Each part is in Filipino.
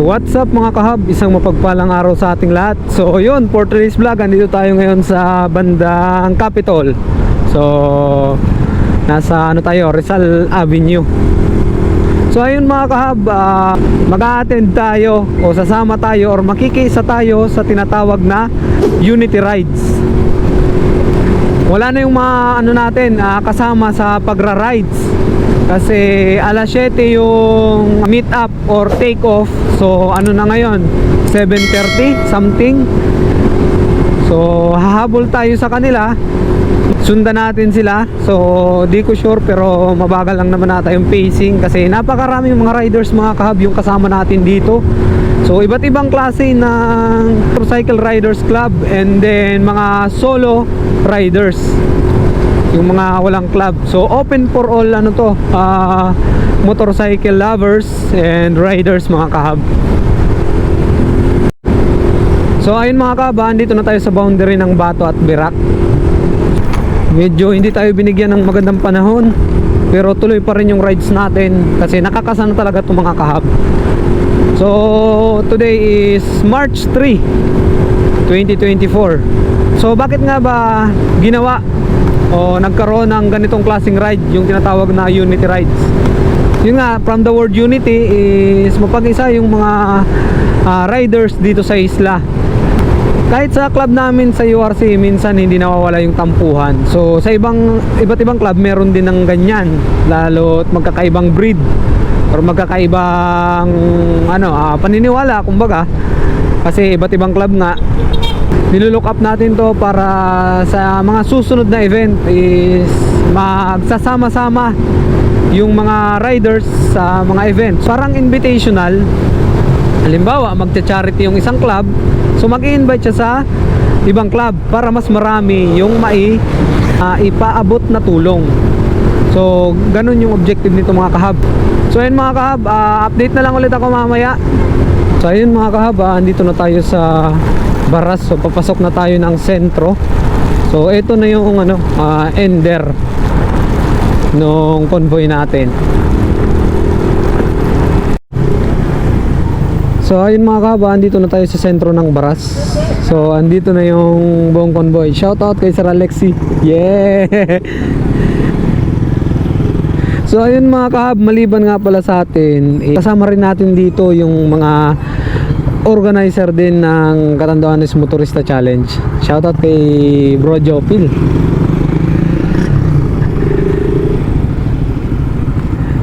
So what's up mga kahab, isang mapagpalang araw sa ating lahat. So yun, for today's vlog, andito tayo ngayon sa bandang Capitol. So nasa Rizal Avenue. So ayun mga kahab, mag-a-attend tayo o sasama tayo or makikisa tayo sa tinatawag na Unity Rides. Wala na yung mga natin kasama sa pagra-rides kasi alas 7 yung meet up or take off. So na ngayon 7:30 something. So hahabol tayo sa kanila, sundan natin sila. So di ko sure pero mabagal lang naman nata yung pacing kasi napakaraming mga riders mga kahab yung kasama natin dito. So iba't ibang klase ng Motorcycle Riders Club and then mga solo riders, yung mga walang club. So open for all motorcycle lovers and riders mga kahab. So ayun mga kahab, dito na tayo sa boundary ng Bato at Birac. Medyo hindi tayo binigyan ng magandang panahon pero tuloy pa rin yung rides natin kasi nakakasana talaga itong mga kahab. So today is March 3, 2024. So bakit nga ba ginawa o nagkaroon ng ganitong klaseng ride, yung tinatawag na Unity Rides? Yun nga, from the word unity is mapag-isa yung mga riders dito sa isla. Kahit sa club namin sa URC minsan hindi nawawala yung tampuhan. So sa iba't ibang club meron din ng ganyan, lalo at magkakaibang breed or magkakaibang paniniwala kumbaga. Kasi iba't ibang club nga, nilulook up natin to para sa mga susunod na event is magsasama-sama yung mga riders sa mga event. Parang invitational. Halimbawa, magcha-charity yung isang club, so mag-i-invite siya sa ibang club para mas marami yung ipaabot na tulong. So, ganun yung objective nito mga kahab. So, ayun mga kahab, update na lang ulit ako mamaya. So, ayun mga kahab, andito na tayo sa Baras. So, papasok na tayo ng sentro. So, ito na yung ender nung convoy natin. So ayun mga kahaba, andito na tayo sa sentro ng Baras. So andito na yung buong convoy. Shoutout kay Sir Alexi. Yeah! So ayun mga kahab, maliban nga pala sa atin, kasama rin natin dito yung mga organizer din ng Catanduanes Motorista Challenge. Shoutout kay Bro Jopil.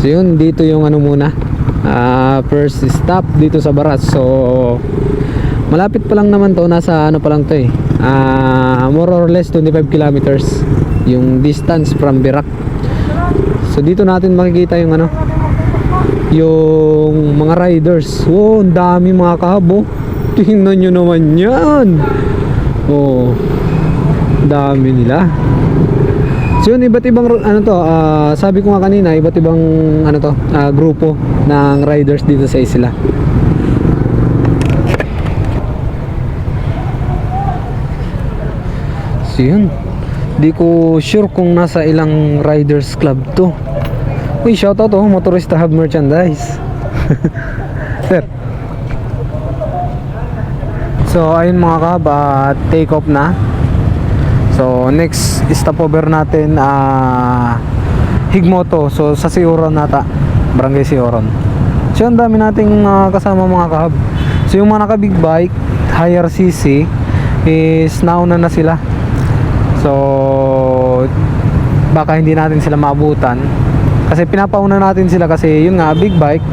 So yun, dito yung first stop dito sa Baras. So malapit pa lang naman to, nasa pa lang to more or less 25 kilometers yung distance from Birac. So dito natin makikita yung yung mga riders. Wow, ang dami mga kahabo. Tingnan nyo naman yan. Oh, dami nila. So yun, iba't ibang sabi ko nga kanina, iba't ibang grupo ng riders dito sa isla. So yun, di ko sure kung nasa ilang riders club to. Uy, shoutout Motorista Hub Merchandise. Sir. So ayun mga kahab, take off na. So next stopover natin Higmoto. So sa Sioron nata, Barangay Sioron. So ang dami nating kasama mga kahab. So yung mga naka big bike, higher CC is nauna na sila. So baka hindi natin sila maabutan kasi pinapauna natin sila kasi yun nga, big bike,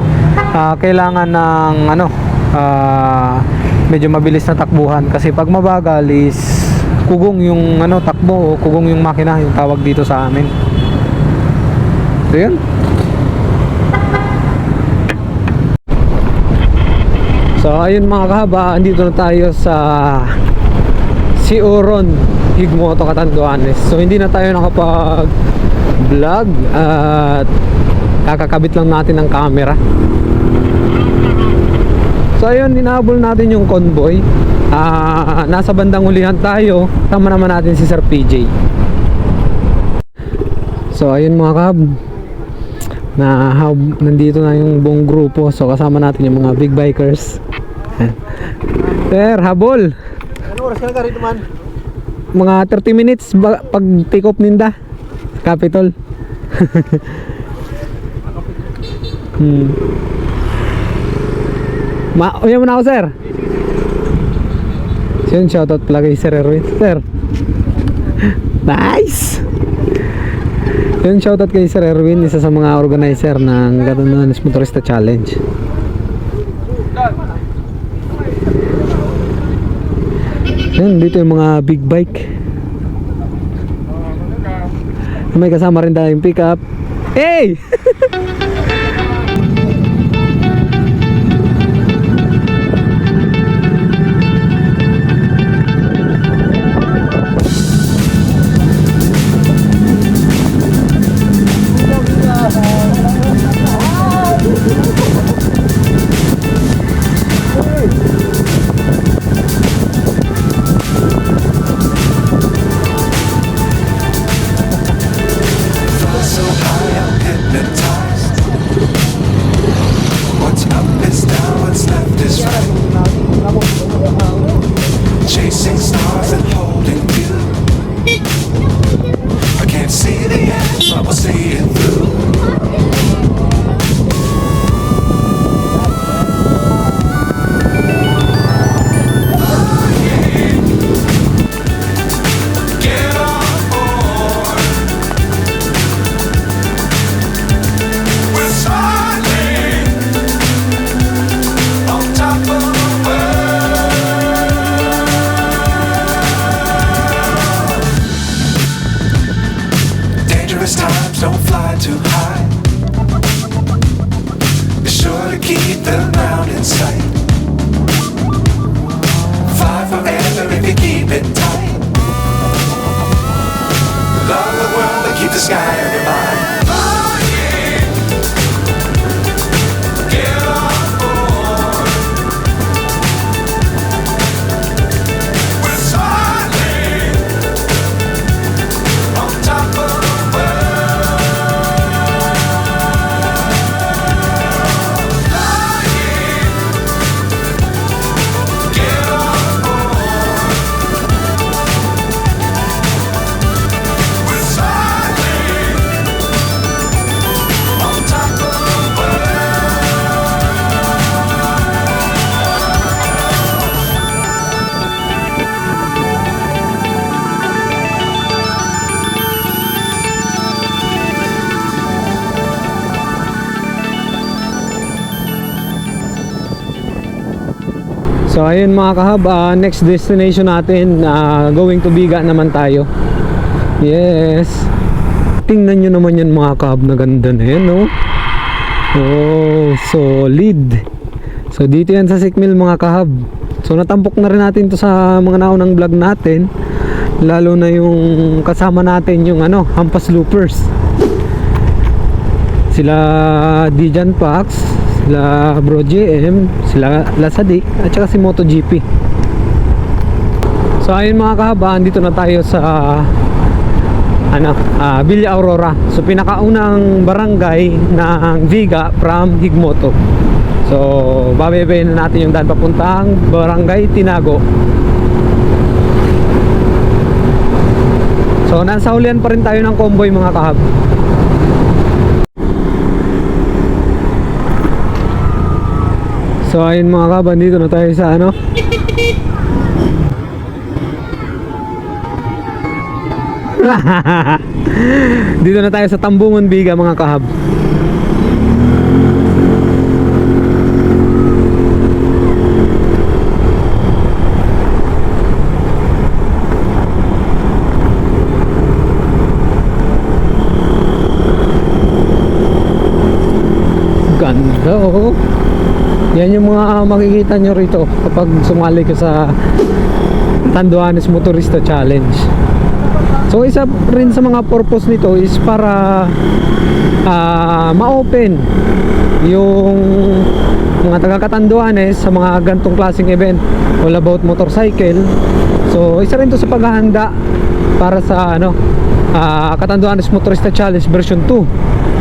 kailangan ng medyo mabilis na takbuhan kasi pag mabagal is kugong yung takbo o kugong yung makina, yung tawag dito sa amin. So yun. So ayun mga kahaba, andito na tayo sa Sioron, Higmoto, Catanduanes. So hindi na tayo nakapag vlog at kakakabit lang natin ng camera. So ayun, hinahabol natin yung convoy. Nasa bandang hulihan tayo. Tama naman natin si Sir PJ. So ayun mga kahab, Nandito na yung buong grupo. So kasama natin yung mga big bikers. Ayan. Sir, habol. Ano oras ka na rito man? Mga 30 minutes pag take off ninda sa Capitol. Uyan mo na ako, sir. So yun, shoutout pala kay Sir Erwin. Sir, nice. Yun, shoutout kay Sir Erwin, isa sa mga organizer ng Catanduanes Motorista Challenge. Yun, dito yung mga big bike. May kasama rin tayong pickup. Hey! Chasing stars and holding you. I can't see the end, but we'll see it through. Get on board. We're soaring on top of the world. Dangerous times, don't fly too high. Be sure to keep the ground in sight. Fly forever if you keep it tight. Love the world and keep the sky on your mind. Flying. Get on board. We're soaring on top of the world. Flying. Get on board. We're soaring on top of the world. So ayun mga kahab, next destination natin, going to Biga naman tayo. Yes. Tingnan nyo naman yan mga kahab, na ganda na yan, no? Oh, solid. So dito yan sa Sikmil mga kahab. So natampok na rin natin to sa mga naunang vlog natin. Lalo na yung kasama natin yung Hampas Loopers. Sila Dijan Pax, sila Bro JM, sila Lasadik, at saka si MotoGP. So ayun mga kahabaan, dito na tayo sa Villa Aurora. So pinakaunang barangay ng Viga from Higmoto. So babaybay na natin yung daan papuntang Barangay Tinago. So nasa hulihan pa rin tayo ng convoy mga kahab. So ayun mga kaban, dito na tayo sa dito na tayo sa Tambungon Biga mga kahab. Ganda oh. Yan yung mga makikita nyo rito kapag sumali ka sa Catanduanes Motorista Challenge. So isa rin sa mga purpose nito is para ma-open yung mga taga-Catanduanes sa mga gantong klaseng event all about motorcycle. So isa rin to sa paghahanda para sa Catanduanes Motorista Challenge version 2.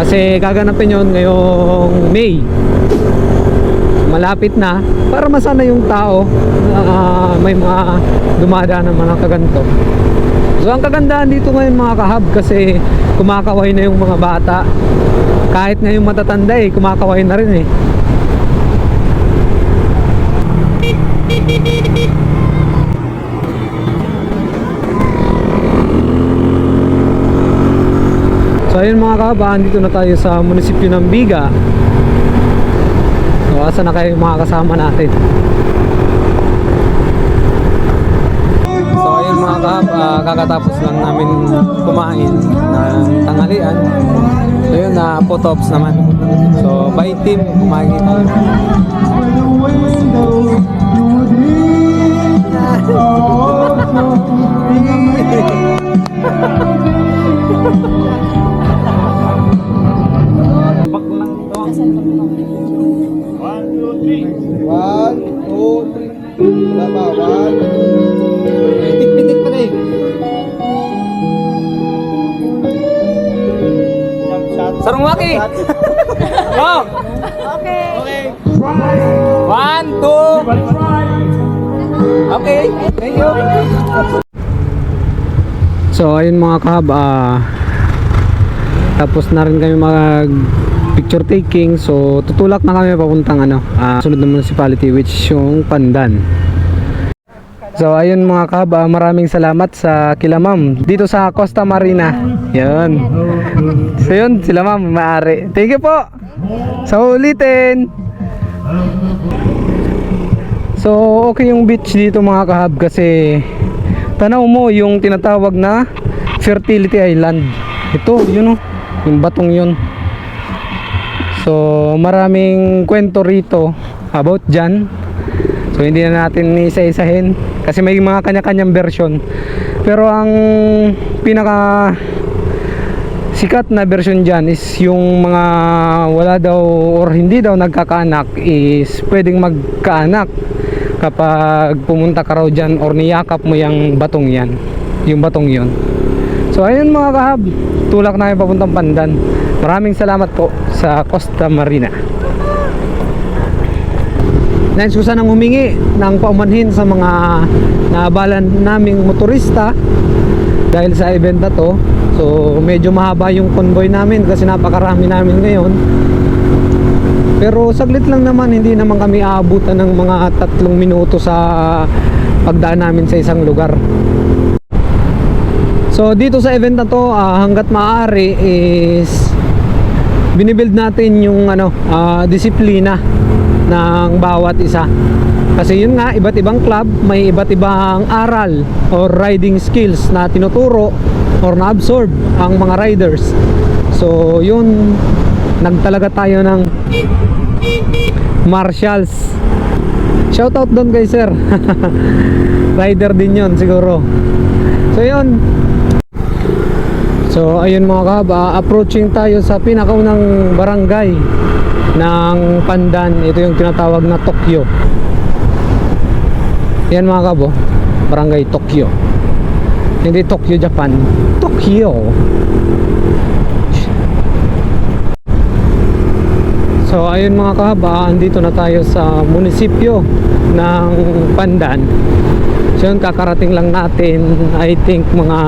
Kasi gaganapin yun ngayong May. Malapit na para masana yung tao na may mga dumadaan ng mga kaganto. So ang kagandahan dito ngayon mga kahab, kasi kumakaway na yung mga bata. Kahit ngayong matatanda kumakaway na rin So ayun mga kabahan, dito na tayo sa munisipyo ng Biga. So asa na kayo mga kasama natin? So ayun mga kahab, kakatapos lang namin kumain ng tanghalian. So yun, photo-ops naman. So by team, kumain tayo. Wala ba? One. Pitik-pitik pa na Jump shot. Sarong waki! Oh! Okay. 1, 2. Okay, thank you. So ayun mga kahab, tapos na rin kami mag picture taking. So tutulak na kami papuntang sunod na municipality, which yung Pandan. So ayun mga kahab, maraming salamat sa kila ma'am dito sa Costa Marina. Yun. So yun, sila ma'am maaari. Thank you po. Sa ulitin. So okay yung beach dito mga kahab, kasi tanaw mo yung tinatawag na Fertility Island. Ito, yun yung batong yun. So maraming kwento rito about dyan. So hindi na natin isa-isahin kasi may mga kanya-kanyang version. Pero ang pinaka sikat na version dyan is yung mga wala daw or hindi daw nagkakaanak is pwedeng magkaanak kapag pumunta ka raw dyan or niyakap mo yung batong yan, yung batong yun. So ayun mga kahab, tulak na kayo papuntang Pandan. Maraming salamat po sa Costa Marina. Nais ko sanang humingi ng paumanhin sa mga naabalan naming motorista dahil sa event na to. So medyo mahaba yung convoy namin kasi napakarami namin ngayon. Pero saglit lang naman, hindi naman kami aabutan ng mga 3 minuto sa pagdaan namin sa isang lugar. So dito sa event na to, hanggat maaari is binibuild natin yung disiplina ng bawat isa. Kasi yun nga, iba't ibang club, may iba't ibang aral or riding skills na tinuturo or na-absorb ang mga riders. So yun, nagtalaga tayo ng marshals. Shoutout doon kay sir. Rider din yun siguro. So yun. So ayun mga kahab, approaching tayo sa pinakaunang barangay ng Pandan. Ito yung tinatawag na Tokyo. Yan mga kahab, barangay Tokyo. Hindi Tokyo, Japan. Tokyo. So ayun mga kahaba, andito na tayo sa munisipyo ng Pandan. So yun, kakarating lang natin, I think mga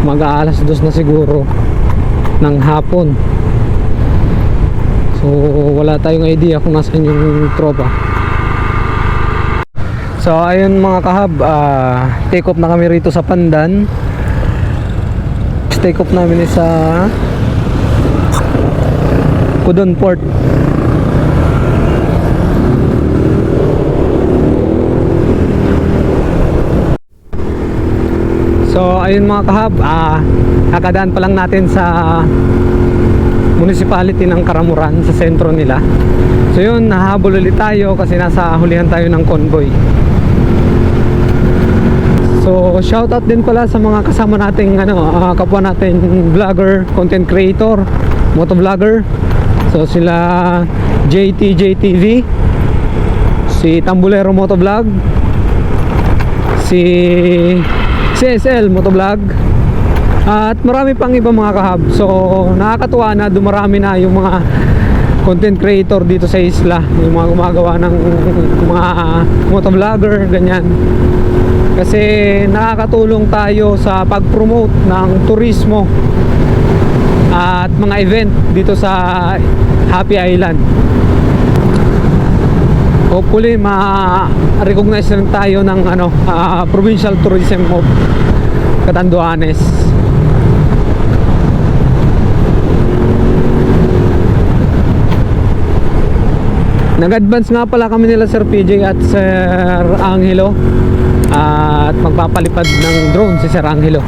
mag-aalas 2 na siguro ng hapon. So wala tayong idea kung nasaan yung tropa. So ayun mga kahab, take off na kami rito sa Pandan. Take off namin sa Pudon Port. So ayun mga kahab, kakadaan pa lang natin sa municipality ng Karamuran, sa sentro nila. So yun, nahabol ulit tayo kasi nasa hulihan tayo ng convoy. So shoutout din pala sa mga kasama nating kapwa natin vlogger, content creator, motovlogger. So sila JTV, si Tambulero Motovlog, si CSL Motovlog, At marami pang iba mga kahab. So nakakatuwa na dumarami na yung mga content creator dito sa isla, yung mga gumagawa ng mga motovlogger, ganyan. Kasi nakakatulong tayo sa pag-promote ng turismo at mga event dito sa Happy Island. Hopefully ma-recognize rin tayo ng Provincial Tourism of Catanduanes. Nag-advance nga pala kami nila Sir PJ at Sir Angelo at magpapalipad ng drone si Sir Angelo.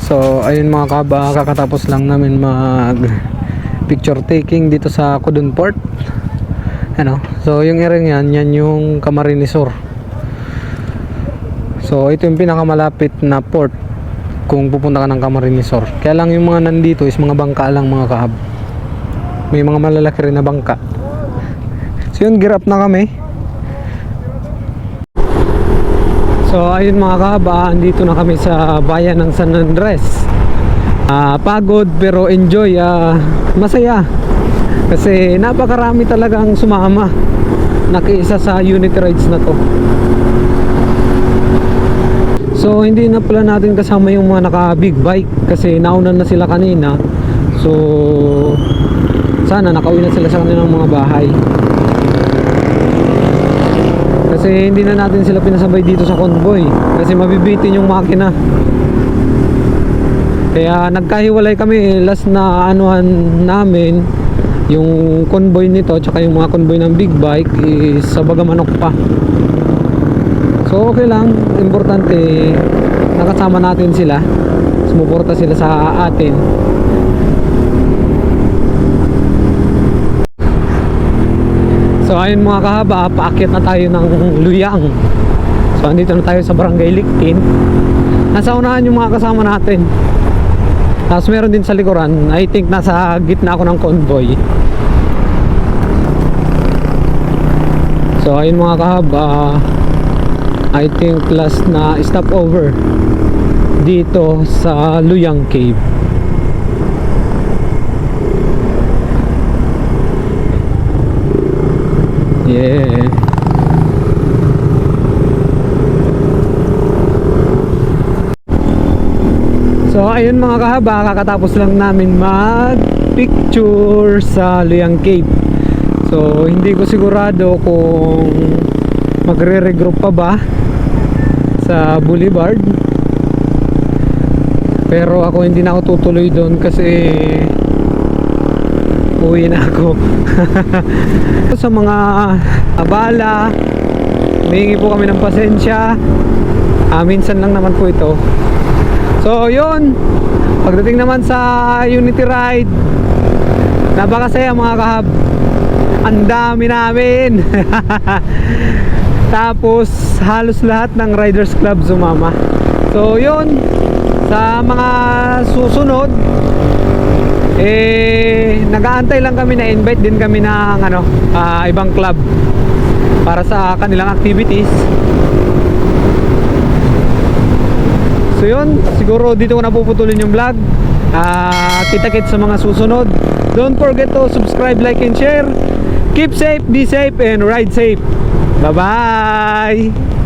So ayun mga kaba, kakatapos lang namin mag picture taking dito sa Codon Port. So yung area yan yung Camarines Sur. So ito yung pinakamalapit na port kung pupunta ka ng Camarines Sur. Kaya lang yung mga nandito is mga bangka lang mga kahab. May mga malalaki rin na bangka. So yun, gear up na kami. So ayun mga kahaba, andito na kami sa bayan ng San Andres. Pagod pero enjoy, masaya. Kasi napakarami talagang sumama nakiisa sa unit rides na to. So hindi na pala natin kasama yung mga naka big bike kasi nauna na sila kanina. So sana nakauwi na sila sa kanilang mga bahay. Kasi hindi na natin sila pinasabay dito sa convoy kasi mabibitin yung makina. Kaya nagkahiwalay kami. Last na anuhan namin yung convoy nito tsaka yung mga convoy ng big bike is sa Bagamanok pa. So okay lang, importante nakasama natin sila, sumuporta sila sa atin. So ayun mga kahaba, paakyat na tayo ng Luyang. So andito na tayo sa Barangay Liktin. Nasa unahan yung mga kasama natin. Tapos meron din sa likuran. I think nasa gitna ako ng convoy. So ayun mga kahaba, I think last na stopover dito sa Luyang Cave. Yeah. So ayun mga kahaba, kakatapos lang namin mag picture sa Luyang Cave. So hindi ko sigurado kung magre-regroup pa ba sa Boulevard Pero ako hindi na ako tutuloy doon kasi uwi na ako. Sa mga abala, humingi po kami ng pasensya. Minsan lang naman po ito. So yun, pagdating naman sa Unity Ride, napakasaya mga kahab. Ang dami namin. Tapos halos lahat ng Riders Club sumama. So yun, sa mga susunod nag-aantay lang kami, na invite din kami ng ibang club para sa kanilang activities. So yun, siguro dito ko na puputulin yung vlog. Kita-kits sa mga susunod. Don't forget to subscribe, like, and share. Keep safe, be safe, and ride safe. Bye-bye!